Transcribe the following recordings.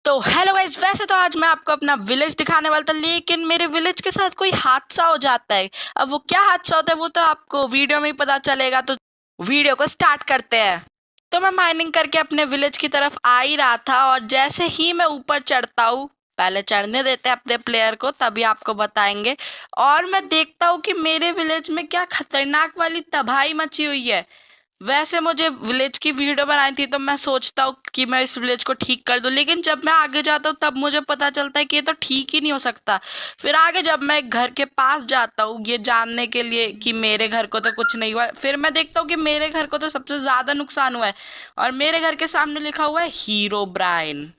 तो hello guys, वैसे तो आज मैं आपको अपना विलेज दिखाने वाला था, लेकिन मेरे विलेज के साथ कोई हादसा हो जाता है। अब वो क्या हादसा होता है वो तो आपको वीडियो में ही पता चलेगा। तो वीडियो को स्टार्ट करते हैं। तो मैं माइनिंग करके अपने विलेज की तरफ आ ही रहा था, और जैसे ही मैं ऊपर चढ़ता हूँ, पहले चढ़ने देते हैं अपने प्लेयर को, तभी आपको बताएंगे। और मैं देखता हूँ कि मेरे विलेज में क्या खतरनाक वाली तबाही मची हुई है। वैसे मुझे विलेज की वीडियो बनाई थी, तो मैं सोचता हूँ कि मैं इस विलेज को ठीक कर दूं, लेकिन जब मैं आगे जाता हूँ तब मुझे पता चलता है कि ये तो ठीक ही नहीं हो सकता। फिर आगे जब मैं एक घर के पास जाता हूँ ये जानने के लिए कि मेरे घर को तो कुछ नहीं हुआ, फिर मैं देखता हूँ कि मेरे घर को तो सबसे ज्यादा नुकसान हुआ है, और मेरे घर के सामने लिखा हुआ है हीरो ब्राइन।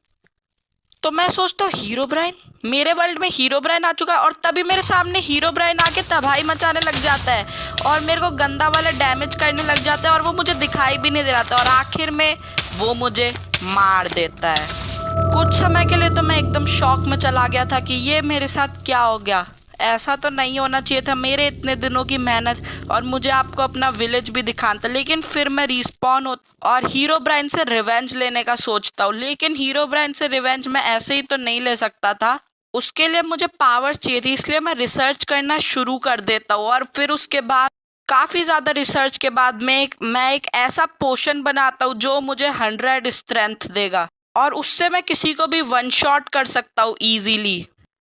तो मैं सोचता हूँ हीरो ब्राइन, मेरे वर्ल्ड में हीरो ब्राइन आ चुका है, और तभी मेरे सामने हीरो ब्राइन आके तबाही मचाने लग जाता है और मेरे को गंदा वाला डैमेज करने लग जाता है, और वो मुझे दिखाई भी नहीं दे रहा था, और आखिर में वो मुझे मार देता है। कुछ समय के लिए तो मैं एकदम शॉक में चला गया था कि ये मेरे साथ क्या हो गया। ऐसा तो नहीं होना चाहिए था, मेरे इतने दिनों की मेहनत, और मुझे आपको अपना विलेज भी दिखाना था। लेकिन फिर मैं रिस्पॉन हो और हीरो ब्राइन से रिवेंज लेने का सोचता हूँ, लेकिन हीरो ब्राइन से रिवेंज मैं ऐसे ही तो नहीं ले सकता था। उसके लिए मुझे पावर चाहिए थी, इसलिए मैं रिसर्च करना शुरू कर देता हूँ, और फिर उसके बाद काफी ज्यादा रिसर्च के बाद मैं एक ऐसा पोशन बनाता हूँ जो मुझे 100 स्ट्रेंथ देगा, और उससे मैं किसी को भी वन शॉट कर सकता हूँ इजीली।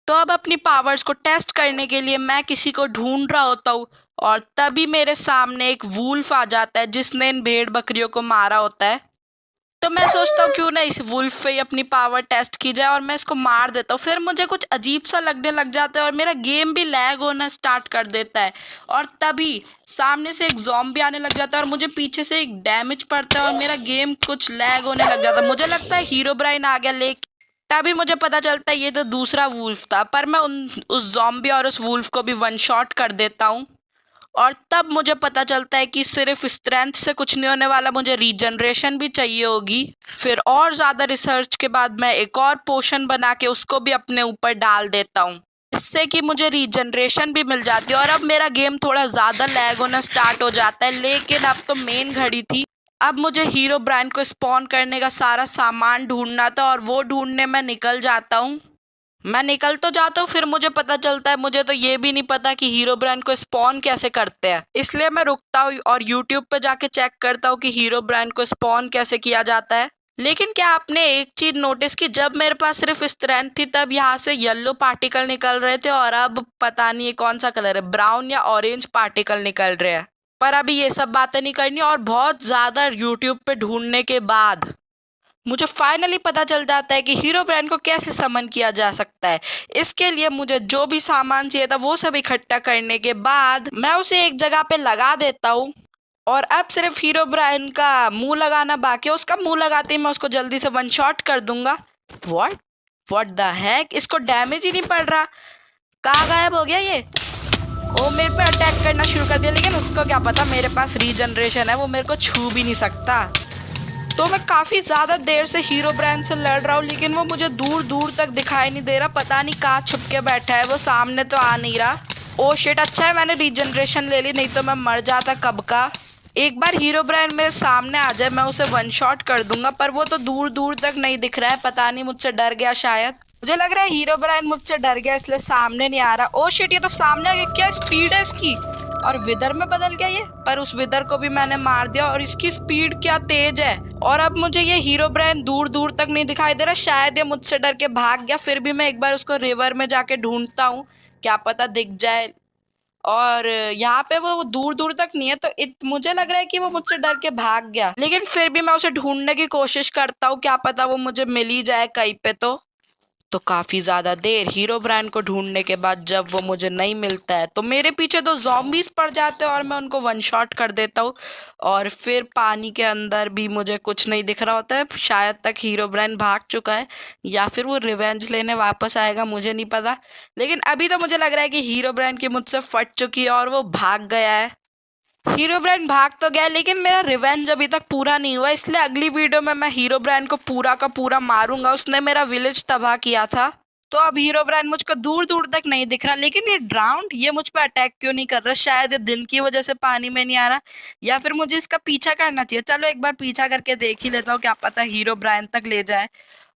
तो अब अपनी पावर्स को टेस्ट करने के लिए मैं किसी को ढूंढ रहा होता हूँ, और तभी मेरे सामने एक वुल्फ आ जाता है जिसने इन भेड़ बकरियों को मारा होता है। तो मैं सोचता हूँ क्यों ना इस वुल्फ पे ही अपनी पावर टेस्ट की जाए, और मैं इसको मार देता हूँ। फिर मुझे कुछ अजीब सा लगने लग जाता है और मेरा गेम भी लैग होना स्टार्ट कर देता है, और तभी सामने से एक ज़ॉम्बी आने लग जाता है और मुझे पीछे से एक डैमेज पड़ता है और मेरा गेम कुछ लैग होने लग जाता है। मुझे लगता है हीरो ब्राइन आ गया, लेकिन तभी मुझे पता चलता है ये तो दूसरा वुल्फ था। पर मैं उस ज़ॉम्बी और उस वुल्फ को भी वन शॉट कर देता हूँ, और तब मुझे पता चलता है कि सिर्फ स्ट्रेंथ से कुछ नहीं होने वाला, मुझे रीजनरेशन भी चाहिए होगी। फिर और ज्यादा रिसर्च के बाद मैं एक और पोशन बना के उसको भी अपने ऊपर डाल देता हूँ, इससे कि मुझे रीजनरेशन भी मिल जाती है, और अब मेरा गेम थोड़ा ज्यादा लैग होना स्टार्ट हो जाता है। लेकिन अब तो मेन घड़ी थी, अब मुझे हीरो ब्रांड को स्पॉन करने का सारा सामान ढूंढना था, और वो ढूंढने में निकल जाता हूँ। मैं निकल तो जाता हूँ, फिर मुझे पता चलता है मुझे तो ये भी नहीं पता कि हीरो ब्रांड को स्पॉन कैसे करते हैं, इसलिए मैं रुकता हूँ और यूट्यूब पे जाके चेक करता हूँ कि हीरो ब्रांड को स्पॉन कैसे किया जाता है। लेकिन क्या आपने एक चीज नोटिस की, जब मेरे पास सिर्फ स्ट्रेंथ थी तब यहाँ से येलो पार्टिकल निकल रहे थे, और अब पता नहीं ये कौन सा कलर है, ब्राउन या ऑरेंज पार्टिकल निकल रहे हैं। पर अभी ये सब बातें नहीं करनी, और बहुत ज्यादा यूट्यूब पे ढूंढने के बाद मुझे फाइनली पता चल जाता है कि हीरो ब्रांड को कैसे समन किया जा सकता है। इसके लिए मुझे जो भी सामान चाहिए था वो सब इकट्ठा करने के बाद मैं उसे एक जगह पे लगा देता हूँ, और अब सिर्फ हीरो ब्रांड का मुंह लगाना बाकी है। उसका मुंह लगाते ही मैं उसको जल्दी से वन शॉट कर दूंगा। व्हाट व्हाट द हैक, इसको डैमेज ही नहीं पड़ रहा, कहाँ गायब हो गया ये? वो मेरे पे अटैक करना शुरू कर दिया, लेकिन उसको क्या पता मेरे पास रीजनरेशन है, वो मेरे को छू भी नहीं सकता। तो मैं काफी ज्यादा देर से हीरो ब्रांड से लड़ रहा हूँ, लेकिन वो मुझे दूर दूर तक दिखाई नहीं दे रहा, पता नहीं कहाँ छुप के बैठा है, वो सामने तो आ नहीं रहा। ओ शिट, अच्छा है मैंने रीजनरेशन ले ली, नहीं तो मैं मर जाता कब का। एक बार हीरो ब्रांड मेरे सामने आ जाए मैं उसे वन शॉट कर दूंगा, पर वो तो दूर दूर तक नहीं दिख रहा है, पता नहीं मुझसे डर गया शायद। मुझे लग रहा है हीरो ब्रांड मुझसे डर गया, इसलिए सामने नहीं आ रहा। ओ शिट, ये तो सामने आ गया, क्या स्पीड है इसकी, और विदर में बदल गया ये। पर उस विदर को भी मैंने मार दिया, और इसकी स्पीड क्या तेज है। और अब मुझे ये हीरो ब्रांड दूर दूर तक नहीं दिखाई दे रहा, शायद ये मुझसे डर के भाग गया। फिर भी मैं एक बार उसको रिवर में जाके ढूंढता हूँ, क्या पता दिख जाए। और यहाँ पे वो दूर दूर तक नहीं है, तो मुझे लग रहा है कि वो मुझसे डर के भाग गया, लेकिन फिर भी मैं उसे ढूंढने की कोशिश करता हूँ, क्या पता वो मुझे मिल ही जाए कहीं पे। तो काफी ज्यादा देर हीरो ब्रांड को ढूंढने के बाद जब वो मुझे नहीं मिलता है, तो मेरे पीछे दो zombies पड़ जाते हैं और मैं उनको वन शॉट कर देता हूँ। और फिर पानी के अंदर भी मुझे कुछ नहीं दिख रहा होता है, शायद तक हीरो ब्रांड भाग चुका है, या फिर वो रिवेंज लेने वापस आएगा, मुझे नहीं पता। लेकिन अभी तो मुझे लग रहा है कि हीरो ब्रांड की मुझसे फट चुकी है और वो भाग गया है। हीरो ब्रांड भाग तो गया, लेकिन मेरा रिवेंज अभी तक पूरा नहीं हुआ, इसलिए अगली वीडियो में मैं हीरो ब्रांड को पूरा का पूरा मारूंगा। उसने मेरा विलेज तबाह किया था। तो अब हीरो ब्रांड मुझको दूर दूर तक नहीं दिख रहा, लेकिन ये ड्राउंड ये मुझ पर अटैक क्यों नहीं कर रहा? शायद ये दिन की वजह से पानी में नहीं आ रहा, या फिर मुझे इसका पीछा करना चाहिए। चलो एक बार पीछा करके देख ही लेता हूँ, क्या पता हीरो ब्रांड तक ले जाए।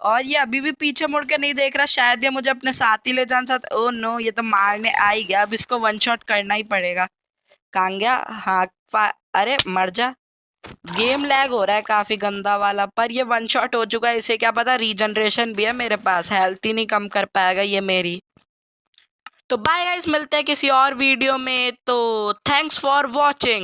और ये अभी भी पीछे मुड़ के नहीं देख रहा, शायद ये मुझे अपने साथ ही ले जाना चाहता। ओ नो, ये तो मारने आ ही गया, अब इसको वन शॉट करना ही पड़ेगा। कहाँ गया? हाँ, अरे मर जा। गेम लैग हो रहा है काफी गंदा वाला, पर ये वन शॉट हो चुका है। इसे क्या पता रीजनरेशन भी है मेरे पास, हेल्थ ही नहीं कम कर पाएगा ये मेरी। तो बाय गाइस, मिलते हैं किसी और वीडियो में। तो थैंक्स फॉर वॉचिंग।